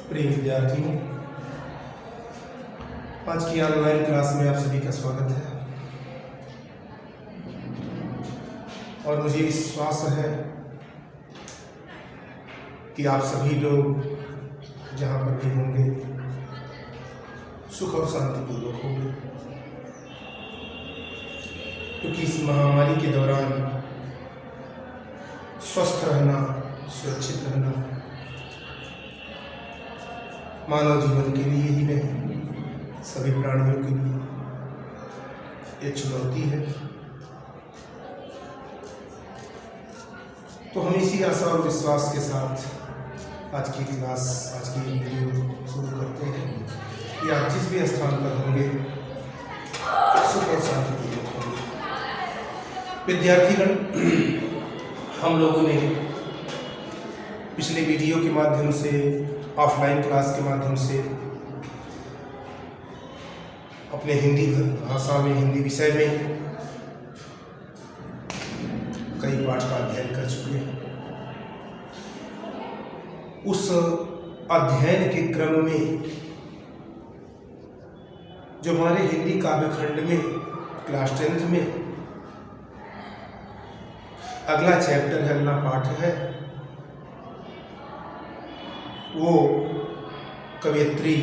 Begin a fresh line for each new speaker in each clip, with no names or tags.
प्रिय विद्यार्थियों, आज की ऑनलाइन क्लास में आप सभी का स्वागत है और मुझे विश्वास है कि आप सभी लोग जहाँ पर भी होंगे सुख और शांतिपूर्वक होंगे, क्योंकि इस महामारी के दौरान स्वस्थ रहना, सुरक्षित रहना मानव जीवन के लिए ही नहीं, सभी प्राणियों के लिए एक चुनौती है। तो हम इसी आशा और विश्वास के साथ आज की क्लास, आज की वीडियो शुरू करते हैं कि आप जिस भी स्थान पर होंगे सुख और शांतिपूर्वक होंगे। विद्यार्थीगण, हम लोगों ने पिछले वीडियो के माध्यम से, ऑफलाइन क्लास के माध्यम से अपने हिंदी भाषा में, हिंदी विषय में कई पाठ का अध्ययन कर चुके हैं। उस अध्ययन के क्रम में जो हमारे हिंदी काव्यखंड में क्लास 10th में अगला चैप्टर है, अगला पाठ है, वो कवयित्री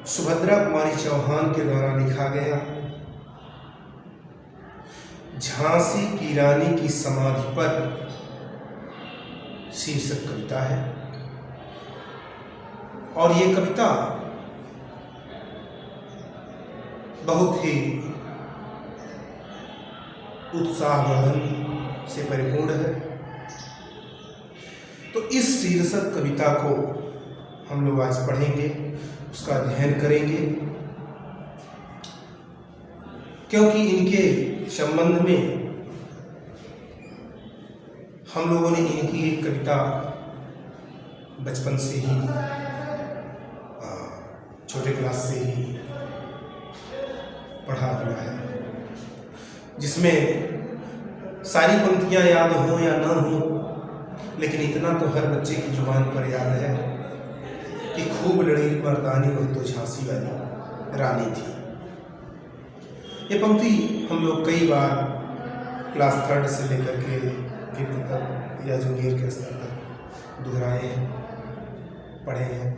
सुभद्रा कुमारी चौहान के द्वारा लिखा गया झांसी की रानी की समाधि पर शीर्षक कविता है। और ये कविता बहुत ही उत्साहवर्धन से परिपूर्ण है। तो इस शीर्षक कविता को हम लोग आज पढ़ेंगे, उसका अध्ययन करेंगे, क्योंकि इनके संबंध में हम लोगों ने इनकी एक कविता बचपन से ही, छोटे क्लास से ही पढ़ा हुआ है, जिसमें सारी पंक्तियां याद हो या ना हो, लेकिन इतना तो हर बच्चे की जुबान पर याद है कि खूब लड़ी मर्दानी वो तो झांसी वाली रानी थी। ये पंक्ति हम लोग कई बार क्लास 3rd से लेकर के 5th तक या जूनियर के स्तर तक दोहराए हैं, पढ़े हैं।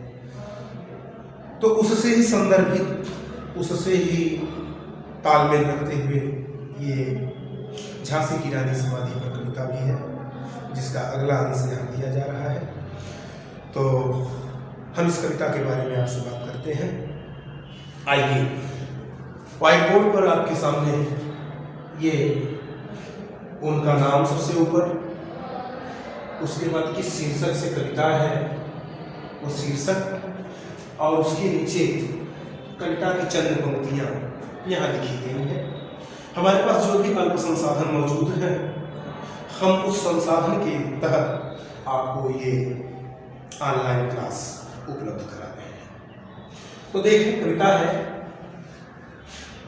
तो उससे ही संदर्भित, उससे ही तालमेल रखते हुए ये झांसी की रानी समाधि पर कविता भी है, जिसका अगला अंश यहाँ दिया जा रहा है। तो हम इस कविता के बारे में आपसे बात करते हैं। आइए, व्हाइट बोर्ड पर आपके सामने ये उनका नाम सबसे ऊपर, उसके बाद किस शीर्षक से कविता है वो शीर्षक, और उसके नीचे कविता की चंद पंक्तियाँ यहाँ लिखी गई हैं। हमारे पास जो भी अल्प संसाधन मौजूद हैं, हम उस संसाधन के तहत आपको ये ऑनलाइन क्लास उपलब्ध करा रहे हैं। तो देखिए, कविता है,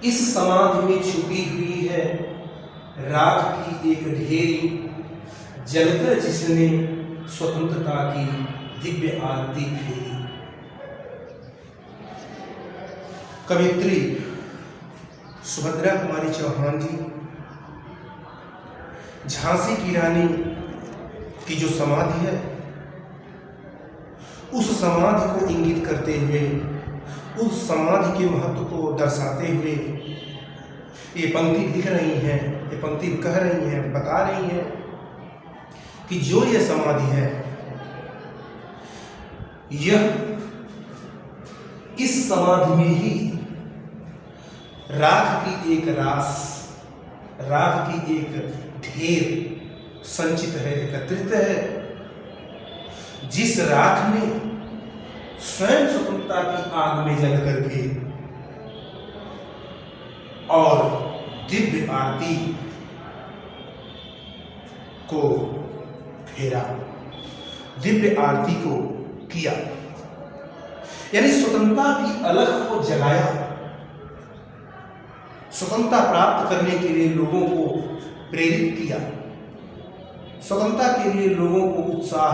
इस समाधि में छुपी हुई है राख की एक ढेरी, जलकर जिसने स्वतंत्रता की दिव्य आरती फेरी। कवयित्री सुभद्रा कुमारी चौहान जी झांसी की रानी की जो समाधि है, उस समाधि को इंगित करते हुए, उस समाधि के महत्व को दर्शाते हुए ये पंक्ति लिख रही हैं, ये पंक्ति कह रही हैं, बता रही हैं कि जो ये समाधि है, यह इस समाधि में ही राख की एक रास, राख की एक ढेर संचित है, एकत्रित है, जिस राख में स्वयं स्वतंत्रता की आग में जल करके और दिव्य आरती को फेरा, दिव्य आरती को किया, यानी स्वतंत्रता की अलख को जलाया, स्वतंत्रता प्राप्त करने के लिए लोगों को प्रेरित किया, स्वतंत्रता के लिए लोगों को उत्साह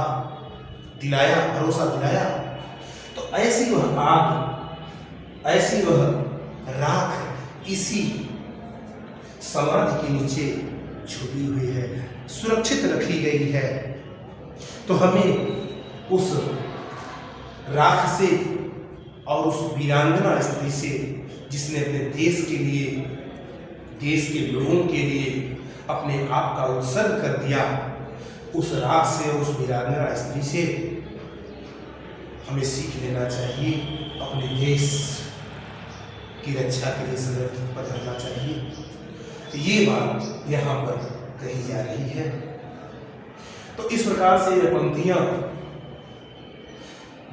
दिलाया, भरोसा दिलाया ऐसी वह आग, ऐसी वह राख इसी समाधि के नीचे छुपी हुई है, सुरक्षित रखी गई है। तो हमें उस राख से और उस वीरांगना स्त्री से, जिसने अपने देश के लिए, देश के लोगों के लिए अपने आप का उत्सर्ग कर दिया, उस राख से, उस वीरांगना स्त्री से हमें सीख लेना चाहिए। अपने देश की रक्षा के लिए सदैव तत्पर रहना चाहिए। ये बात यहाँ पर कही जा रही है। तो इस प्रकार से ये पंक्तियां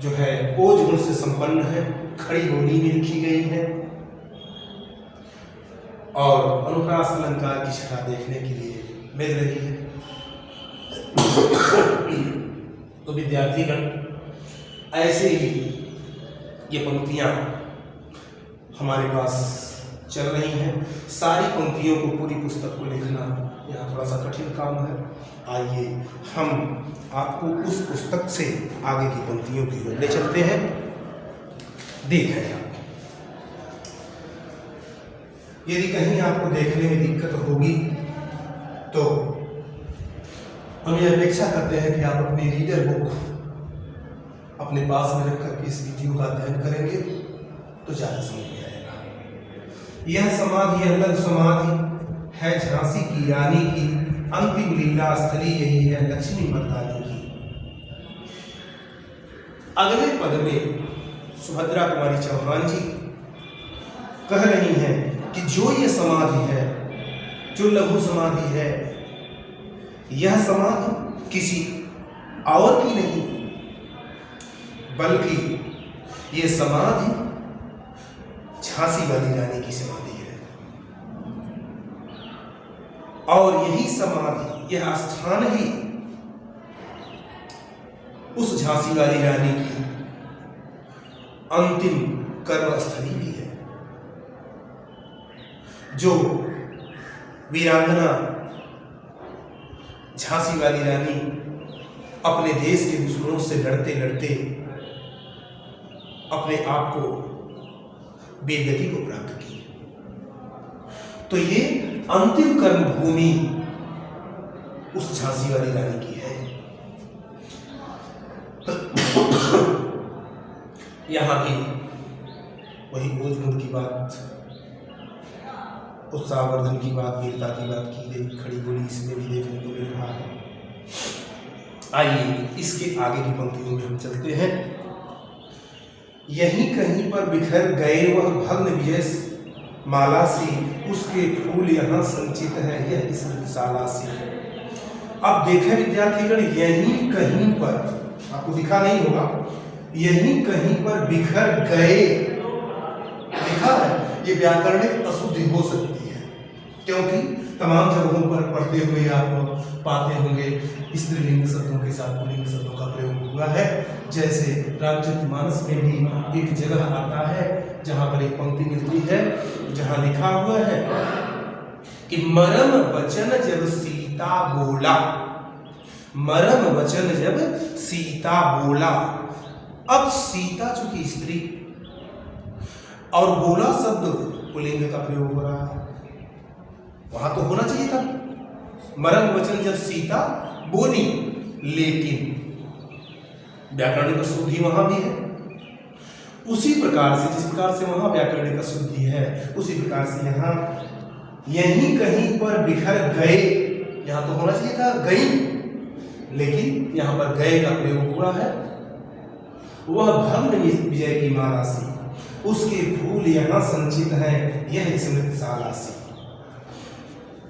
जो है ओज गुण से संपन्न है, खड़ी बोली में लिखी गई है और अनुप्रास अलंकार की छटा देखने के लिए मिल रही है। तो विद्यार्थीगण, ऐसे ही ये पंक्तियां हमारे पास चल रही हैं। सारी पंक्तियों को, पूरी पुस्तक को लिखना यहाँ थोड़ा सा कठिन काम है। आइए हम आपको उस पुस्तक से आगे की पंक्तियों की ओर ले चलते हैं। देखें आप, यदि कहीं आपको देखने में दिक्कत होगी तो हम ये अपेक्षा करते हैं कि आप अपनी रीडर बुक अपने पास में रख करके इस वीडियो का अध्ययन करेंगे तो ज़्यादा समझ में आएगा। यह समाधि अलग समाधि है झांसी की रानी की, अंतिम लीला स्थली यही है लक्ष्मी मर्दानी की। अगले पद में सुभद्रा कुमारी चौहान जी कह रही हैं कि जो ये समाधि है, जो लघु समाधि है, यह समाधि किसी और की नहीं, बल्कि ये समाधि झांसी वाली रानी की समाधि है। और यही समाधि, यह स्थान ही उस झांसी वाली रानी की अंतिम कर्मस्थली भी है। जो वीरांगना झांसी वाली रानी अपने देश के दुश्मनों से लड़ते लड़ते अपने आप को बेगति को प्राप्त की, तो ये अंतिम कर्म भूमि उस झांसी वाली रानी की है। यहां भी वही ओज गुण की बात, उत्साहवर्धन की बात, वीरता की बात की गई, खड़ी बोली इसमें भी देखने को मिल रहा है। आइए इसके आगे की पंक्तियों में हम चलते हैं। यहीं कहीं पर बिखर गए वह भग्न विजय माला सी, उसके फूल यहाँ संचित है यह स्मृतिशाला सी। अब देखें विद्यार्थीगण, यहीं कहीं पर, आपको दिखा नहीं होगा, यहीं कहीं पर बिखर गए लिखा है। ये व्याकरणिक अशुद्धि हो सकती है, क्योंकि तमाम जगहों पर पढ़ते हुए आप पाते होंगे स्त्रीलिंग शब्दों के साथ पुल्लिंग शब्दों का प्रयोग हुआ है। जैसे रामचरितमानस में भी एक जगह आता है जहां पर एक पंक्ति मिलती है जहां लिखा हुआ है कि मरम वचन जब सीता बोला, मरम वचन जब सीता बोला। अब सीता चूंकि स्त्री और बोला शब्द पुल्लिंग का प्रयोग हो रहा है, वहां तो होना चाहिए था मरम वचन जब सीता बोली, लेकिन व्याकरणिक शुद्धि वहां भी है। उसी प्रकार से, जिस प्रकार से वहां व्याकरणिक शुद्धि है, उसी प्रकार से यहाँ यहीं कहीं पर बिखर गए, यहां तो होना चाहिए था गई, लेकिन यहां पर गए का प्रयोग हुआ है। वह भग्न विजय की माला सी, उसके फूल यहाँ संचित हैं यह स्मृतिशाला सी।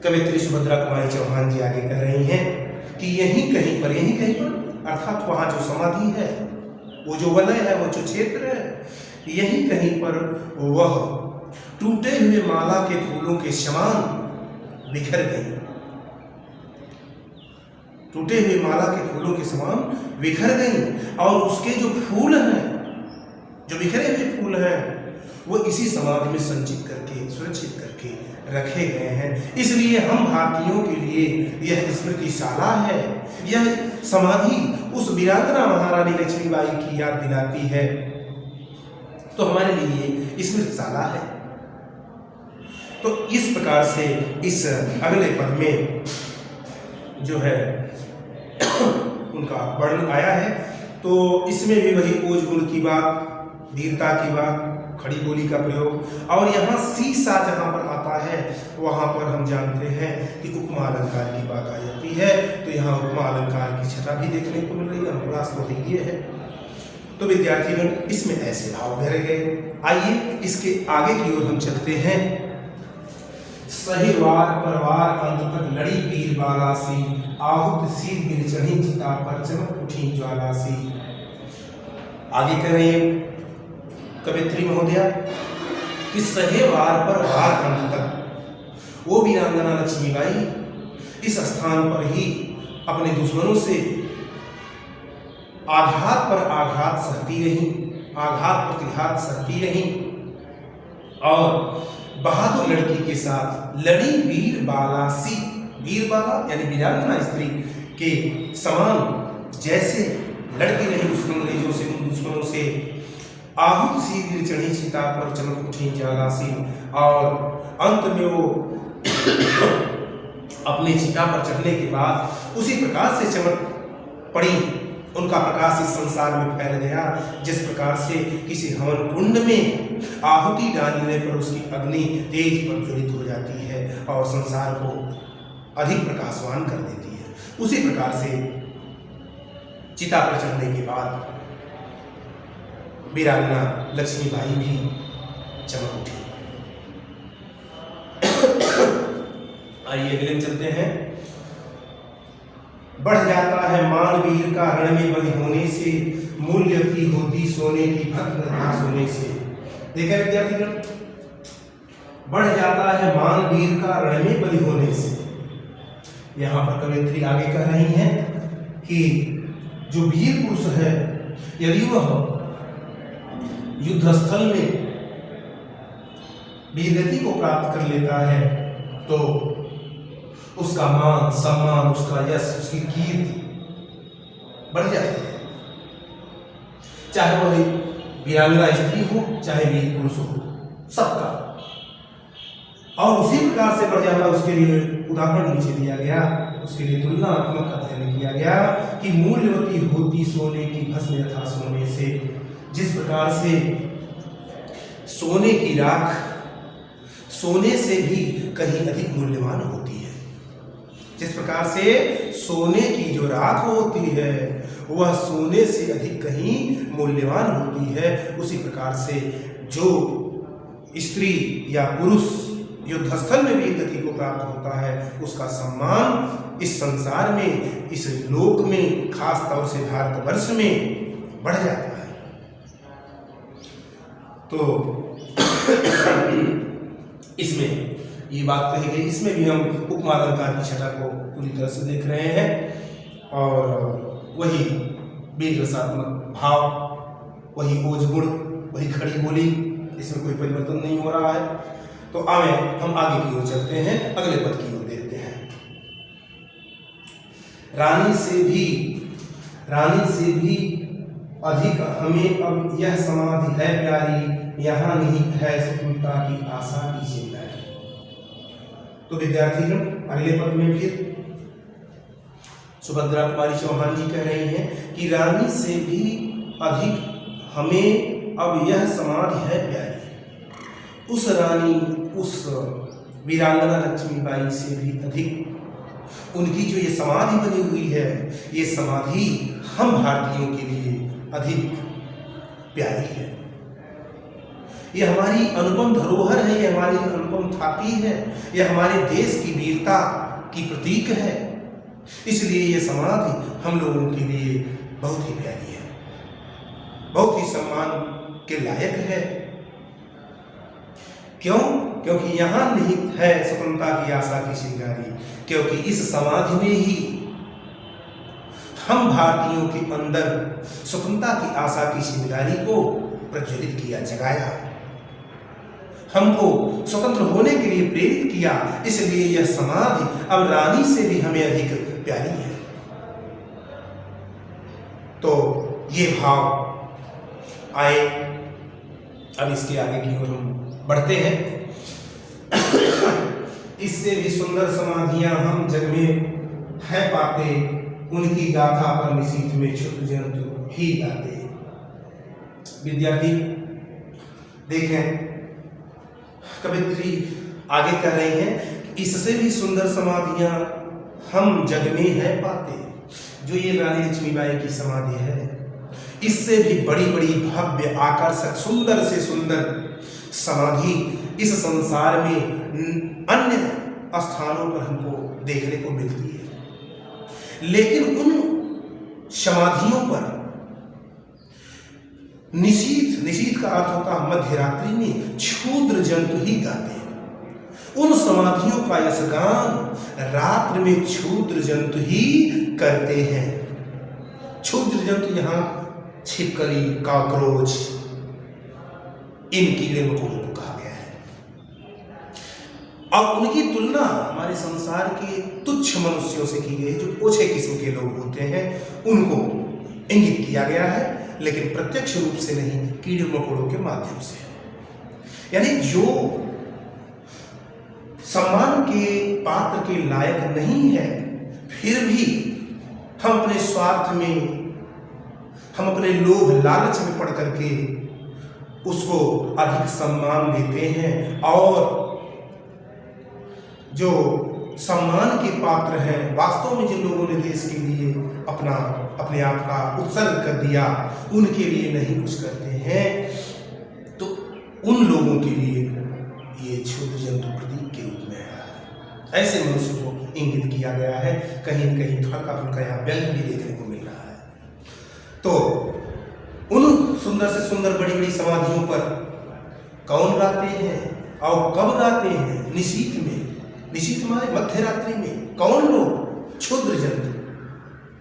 कवित्री सुभद्रा कुमारी चौहान जी आगे कह रही हैं कि यहीं कहीं पर अर्थात वहां जो समाधि है, वो जो वलय है, वो जो क्षेत्र है, यहीं कहीं पर वह टूटे हुए माला के फूलों के समान बिखर गई, टूटे हुए माला के फूलों के समान बिखर गई। और उसके जो फूल हैं, जो बिखरे हुए फूल हैं, वो इसी समाधि में संचित करके, सुरक्षित करके रखे गए हैं। इसलिए हम भारतीयों के लिए यह स्मृतिशाला है, यह समाधि उस वीरांगना महारानी लक्ष्मीबाई की याद दिलाती है तो हमारे लिए स्मृतिशाला है। तो इस प्रकार से इस अगले पद में जो है उनका वर्णन आया है। तो इसमें भी वही ओज गुण की बात, वीरता की बात, खड़ी बोली का प्रयोग, और यहाँ सीसा जहाँ पर आता है वहाँ पर हम जानते हैं कि उपमा अलंकार की बात आ जाती है। तो यहाँ उपमा अलंकार की छटा भी देखने को मिल रही है, अनुप्रास तो ये है। तो विद्यार्थीगण इसमें ऐसे भाव भरे गए। आइए इसके आगे की ओर हम चलते हैं। सहिवार परवार अंत तक लड़ी पीर बालासी, आहुत सी गिर चढ़ी चिता पर चमक उठी ज्वालासी। आगे कह रहे हैं कवित्री महोदया कि सहेवार पर वार अंत तक वो वीरांगना लक्ष्मीबाई इस स्थान पर ही अपने दुश्मनों से आघात पर आघात सहती रही, आघात प्रतिघात सहती रही, और बहादुर लड़की के साथ लड़ी वीर बालासी। वीर बाला यानी वीरांगना स्त्री के समान जैसे लड़ती रही दुश्मनों से, आहुत सी गिर चढ़ी चिता पर चमक उठी ज्वालासी, और अंत में वो अपने चिता पर चढ़ने के बाद उसी प्रकार से चमक पड़ी, उनका प्रकाश इस संसार में फैल गया जिस प्रकार से किसी हवन कुंड में आहुति डालने पर उसकी अग्नि तेज प्रज्वलित हो जाती है और संसार को अधिक प्रकाशवान कर देती है। उसी प्रकार से चिता पर चढ़ने के बाद वीरांगना लक्ष्मीबाई भी चमक उठी। आइए अगले चलते हैं। बढ़ जाता है मान वीर का रण में बलि होने से, मूल्य की होती सोने की भद्रता सोने से। देखा विद्यार्थीगण, बढ़ जाता है मान वीर का रण में बलि होने से। यहाँ पर कवित्री आगे कह रही हैं कि जो वीर पुरुष है यदि वह युद्धस्थल में वीरगति को प्राप्त कर लेता है तो उसका मान सम्मान, उसका यश, उसकी कीर्ति बढ़ जाती है, चाहे वह वीरांगना स्त्री हो चाहे वीर पुरुष हो, सबका। और उसी प्रकार से बढ़ जाता है। उसके लिए उदाहरण नीचे दिया गया, उसके लिए तुलनात्मक अध्ययन किया गया कि मूल्यवती होती सोने की भस्म यथा सोने से। जिस प्रकार से सोने की राख सोने से भी कहीं अधिक मूल्यवान होती है, जिस प्रकार से सोने की जो राख होती है वह सोने से अधिक कहीं मूल्यवान होती है, उसी प्रकार से जो स्त्री या पुरुष युद्धस्थल में वीर गति को प्राप्त होता है उसका सम्मान इस संसार में, इस लोक में, खास तौर से भारतवर्ष में बढ़ जाता है। तो इसमें ये बात कही गई, इसमें भी हम उपमा अलंकार की छटा को पूरी तरह से देख रहे हैं और वही वीर रसात्मक भाव, वही ओज गुण, वही खड़ी बोली, इसमें कोई परिवर्तन नहीं हो रहा है। तो आगे हम आगे की ओर चलते हैं, अगले पद की ओर देखते हैं। रानी से भी अधिक हमें अब यह समाधि है प्यारी, यहाँ निहित है स्वतंत्रता की आशा की चिंगारी। तो विद्यार्थीगण अगले पद में फिर सुभद्रा कुमारी चौहान जी कह रही हैं कि रानी से भी अधिक हमें अब यह समाधि है प्यारी। उस रानी, उस वीरांगना लक्ष्मीबाई से भी अधिक उनकी जो ये समाधि बनी हुई है, ये समाधि हम भारतीयों के लिए अधिक प्यारी है। ये हमारी अनुपम धरोहर है, ये हमारी अनुपम थापी है, ये हमारे देश की वीरता की प्रतीक है। इसलिए ये समाधि हम लोगों के लिए बहुत ही प्यारी है, बहुत ही सम्मान के लायक है। क्यों? क्योंकि यहाँ निहित है स्वतंत्रता की आशा की चिंगारी, क्योंकि इस समाधि में ही हम भारतीयों के अंदर स्वतंत्रता की आशा की चिंगारी को प्रज्वलित किया, जगाया, हमको स्वतंत्र होने के लिए प्रेरित किया। इसलिए यह समाधि अब रानी से भी हमें अधिक प्यारी है। तो ये भाव आए अब इसके आगे की ओर हम बढ़ते हैं। इससे भी सुंदर समाधियां हम जग में है पाते, उनकी गाथा पर निशीथ में क्षुद्र जंतु ही गाते। विद्यार्थी देखें, कवित्री आगे कह रही हैं, इससे भी सुंदर समाधियां हम जग में है पाते। जो ये रानी लक्ष्मीबाई की समाधि है, इससे भी बड़ी बड़ी भव्य आकर्षक सुंदर से सुंदर समाधि इस संसार में अन्य स्थानों पर हमको देखने को मिलती है। लेकिन उन समाधियों पर निशीथ का अर्थ होता है मध्यरात्रि में क्षुद्र जंतु ही गाते हैं। उन समाधियों का यशगान रात्रि में क्षुद्र जंतु ही करते हैं। क्षुद्र जंतु यहाँ छिपकली, कॉकरोच, इन कीड़े मकोड़ों को कहा गया है। और उनकी तुलना हमारे संसार के तुच्छ मनुष्यों से की गई, जो ओछे किस्म के लोग होते हैं, उनको इंगित किया गया है, लेकिन प्रत्यक्ष रूप से नहीं, कीड़े मकोड़ों के माध्यम से। यानी जो सम्मान के पात्र के लायक नहीं है, फिर भी हम अपने स्वार्थ में, हम अपने लोभ लालच में पड़ करके उसको अधिक सम्मान देते हैं, और जो सम्मान के पात्र हैं, वास्तव में जिन लोगों ने देश के लिए अपने आप का उत्सर्ग कर दिया, उनके लिए नहीं कुछ करते हैं, तो उन लोगों के लिए ये क्षुद्र जंतु प्रतीक के रूप में है। ऐसे मनुष्य को इंगित किया गया है। कहीं न कहीं हल्का फुल्का यहाँ व्यंग भी देखने को मिल रहा है। तो उन सुंदर से सुंदर बड़ी बड़ी समाधियों पर कौन गाते हैं और कब गाते हैं? निशीथ में। निशीथ माने मध्यरात्रि में। कौन लोग? क्षुद्र जंतु,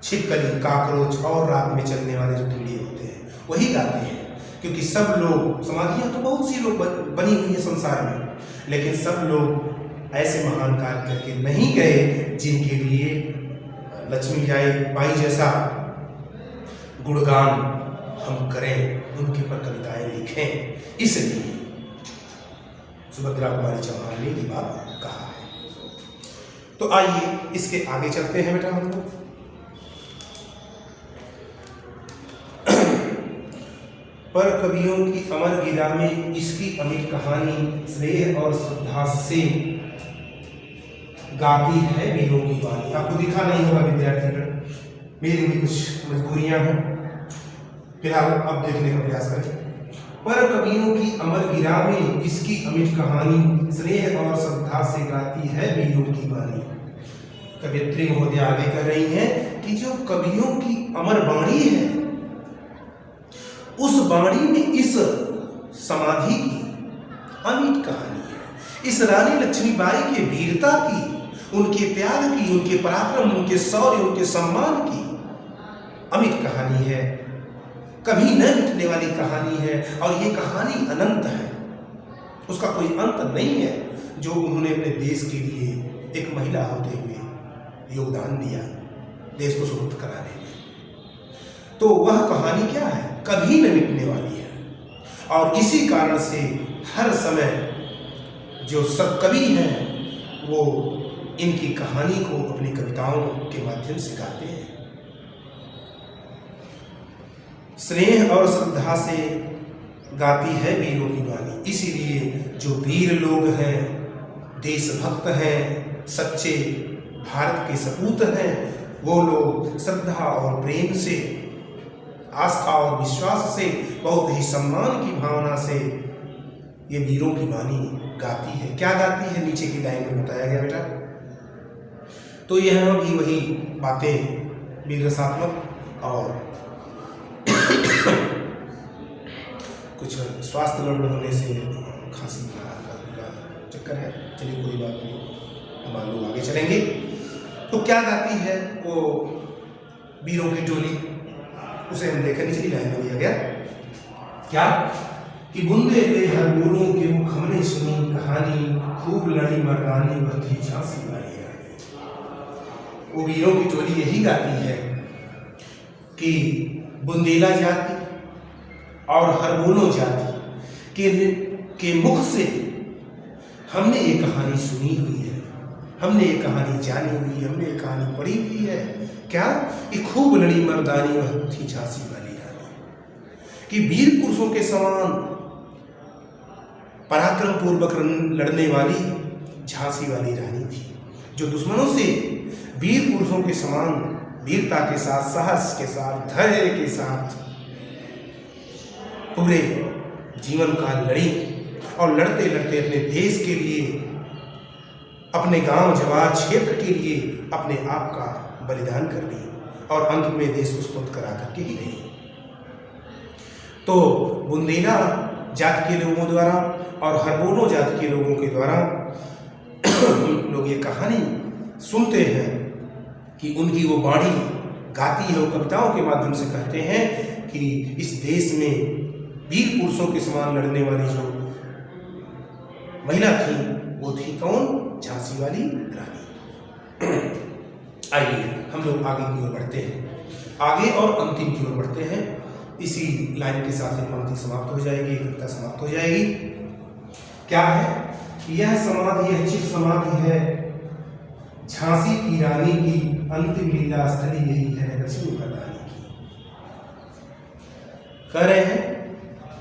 छिपकली, काकरोच और रात में चलने वाले जो कीड़े होते हैं, वही गाते हैं। क्योंकि सब लोग, समाधियां तो बहुत सी लोग बनी हुई है संसार में, लेकिन सब लोग ऐसे महान कार्य करके नहीं गए जिनके लिए लक्ष्मीबाई जैसा गुणगान हम करें, उनके पर कविताएं लिखें। इसलिए सुभद्रा कुमारी चौहान ने ये बात कहा है। तो आइए इसके आगे चलते हैं बेटा हम लोग। पर कवियों की अमर गिरा में इसकी अमिट कहानी स्नेह और श्रद्धा से गाती है वीरों की वाणी। आपको दिखा नहीं होगा विद्यार्थीगण, मेरी भी कुछ मजबूरियां हैं, फिलहाल अब देखने का प्रयास करें। पर कवियों की अमर गिरा में इसकी अमिट कहानी स्नेह और श्रद्धा से गाती है वीरों की वाणी। कवियत्री महोदय आगे कर रही हैं कि जो कवियों की अमर वाणी है, उस वाणी में इस समाधि की अमिट कहानी है। इस रानी लक्ष्मीबाई के वीरता की, उनके त्याग की, उनके पराक्रम, उनके शौर्य, उनके सम्मान की अमिट कहानी है। कभी न मिटने वाली कहानी है, और ये कहानी अनंत है, उसका कोई अंत नहीं है। जो उन्होंने अपने देश के लिए एक महिला होते हुए योगदान दिया, देश को सुरक्षित कराने में, तो वह कहानी क्या है? कभी न मिटने वाली है। और इसी कारण से हर समय जो सब कवि हैं, वो इनकी कहानी को अपनी कविताओं के माध्यम से गाते हैं। स्नेह और श्रद्धा से गाती है वीरों की वाणी। इसीलिए जो वीर लोग हैं, देशभक्त हैं, सच्चे भारत के सपूत हैं, वो लोग श्रद्धा और प्रेम से, आस्था और विश्वास से, बहुत ही सम्मान की भावना से ये वीरों की वाणी गाती है। क्या गाती है? नीचे की लाइन में बताया गया बेटा। तो यह भी वही बातें वीररसात्मक और कुछ स्वास्थ्य गड़बड़ होने से खांसी का चक्कर है। चलिए कोई बात नहीं, हम लोग आगे चलेंगे। तो क्या गाती है वो वीरों की टोली, उसे हम देखें। निचली लाइन में दिया गया क्या कि बूंदे पे हर बोलों के मुख हमने सुनी कहानी, खूब लड़ी मर्दानी वह थी झांसी वाली रानी। वो वीरों की टोली यही गाती है कि बुंदेला जाति और हरबोलो जाति, के मुख से हमने ये कहानी सुनी हुई है, हमने ये कहानी जानी हुई है, हमने ये कहानी पढ़ी हुई है। क्या? कि खूब लड़ी मर्दानी वह थी झांसी वाली रानी, कि वीर पुरुषों के समान पराक्रम पूर्वक लड़ने वाली झांसी वाली रानी थी, जो दुश्मनों से वीर पुरुषों के समान वीरता के साथ, साहस के साथ, धैर्य के साथ पूरे जीवन काल लड़ी और लड़ते लड़ते अपने देश के लिए, अपने गांव जवार क्षेत्र के लिए अपने आप का बलिदान कर दी और अंत में देश को स्वतंत्र करा करके ही रही। तो बुंदेला जात के लोगों द्वारा और हरबोलो जात के लोगों के द्वारा लोग ये कहानी सुनते हैं कि उनकी वो वाणी गाती है, वो कविताओं के माध्यम से कहते हैं कि इस देश में वीर पुरुषों के समान लड़ने वाली जो महिला थी वो थी कौन? झांसी वाली रानी। आइए हम लोग आगे की ओर बढ़ते हैं, आगे और अंतिम की ओर बढ़ते हैं। इसी लाइन के साथ ही पंक्ति समाप्त हो जाएगी, कविता समाप्त हो जाएगी। क्या है? यह समाधि, यह चिर समाधि है झांसी की रानी की, अंतिम लीला स्थली यही है लक्ष्मी प्रदानी की। कह रहे हैं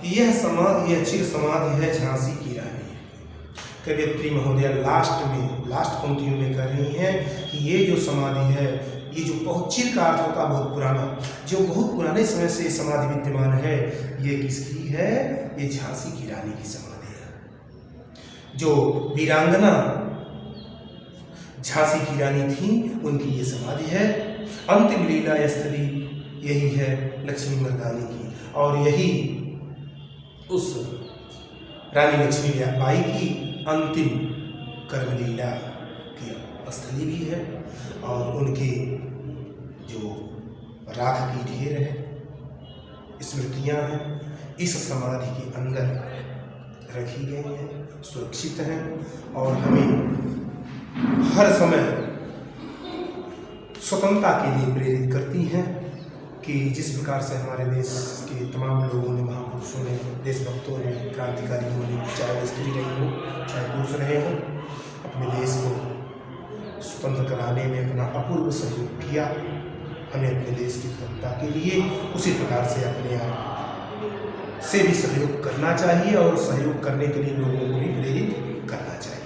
कि यह समाधि, यह चिर समाधि है झांसी की रानी। कवयित्री महोदया लास्ट पंक्तियों में कह रही हैं कि ये जो समाधि है, ये जो बहुत चिर का अर्थ होता बहुत पुराना, जो बहुत पुराने समय से समाधि विद्यमान है, ये किसकी है? ये झांसी की रानी की समाधि है। जो वीरांगना झांसी की रानी थी उनकी ये समाधि है। अंतिम लीला स्थली यही है लक्ष्मी मर्दानी की, और यही उस रानी लक्ष्मी बाई की अंतिम कर्मलीला की स्थली भी है, और उनके जो राख की ढेर है, स्मृतियाँ हैं, इस समाधि के अंदर रखी गई हैं, सुरक्षित हैं, और हमें हर समय स्वतंत्रता के लिए प्रेरित करती हैं कि जिस प्रकार से हमारे देश के तमाम लोगों ने, महापुरुषों ने, देशभक्तों ने, क्रांतिकारियों ने, चाहे वो स्त्री रही हो चाहे पुरुष रहे हो, अपने देश को स्वतंत्र कराने में अपना अपूर्व सहयोग किया, हमें अपने देश की स्वतंत्रता के लिए उसी प्रकार से अपने आप से भी सहयोग करना चाहिए, और सहयोग करने के लिए लोगों को भी प्रेरित करना चाहिए।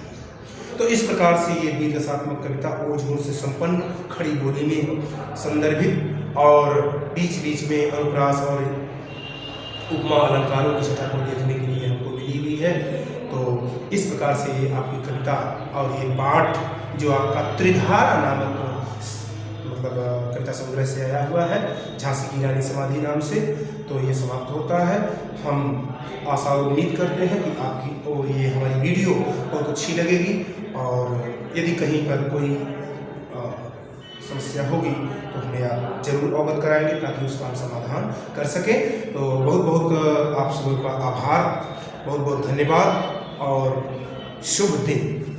तो इस प्रकार से ये वीर रसात्मक कविता ओज गुण से संपन्न, खड़ी बोली में संदर्भित और बीच बीच में अनुप्रास और उपमा अलंकारों की छटा को देखने के लिए हमको मिली हुई है। तो इस प्रकार से ये आपकी कविता और ये पाठ जो आपका त्रिधारा नामक मतलब कविता संग्रह से आया हुआ है, झांसी की रानी समाधि नाम से, तो ये समाप्त होता है। हम आशा और उम्मीद करते हैं कि आपकी और ये हमारी वीडियो बहुत अच्छी लगेगी, और यदि कहीं पर कोई समस्या होगी तो हमें आप जरूर अवगत कराएंगे ताकि उसका हम समाधान कर सकें। तो बहुत बहुत आप सभी का आभार, बहुत बहुत धन्यवाद और शुभ दिन।